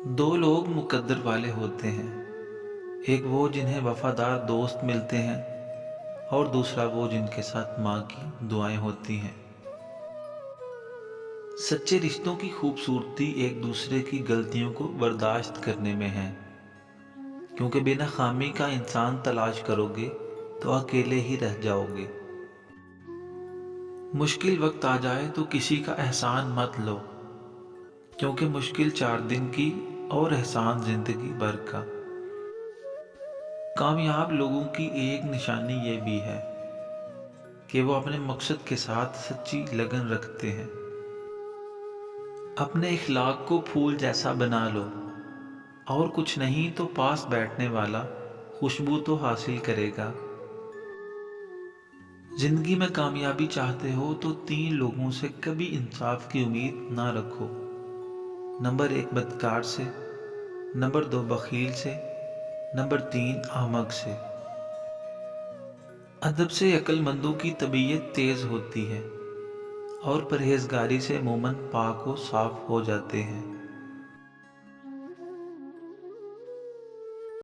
दो लोग मुकद्दर वाले होते हैं। एक वो जिन्हें वफादार दोस्त मिलते हैं और दूसरा वो जिनके साथ माँ की दुआएं होती हैं। सच्चे रिश्तों की खूबसूरती एक दूसरे की गलतियों को बर्दाश्त करने में है, क्योंकि बिना खामी का इंसान तलाश करोगे तो अकेले ही रह जाओगे। मुश्किल वक्त आ जाए तो किसी का एहसान मत लो, क्योंकि मुश्किल 4 दिन की और एहसान जिंदगी भर का। कामयाब लोगों की एक निशानी ये भी है कि वो अपने मकसद के साथ सच्ची लगन रखते हैं। अपने इखलाक को फूल जैसा बना लो, और कुछ नहीं तो पास बैठने वाला खुशबू तो हासिल करेगा। जिंदगी में कामयाबी चाहते हो तो 3 लोगों से कभी इंसाफ की उम्मीद ना रखो। नंबर 1 बदकार से, नंबर 2 बखील से, नंबर 3 अहमक से। अदब से अक्लमंदों की तबीयत तेज होती है और परहेजगारी से मोमन पाक व साफ हो जाते हैं।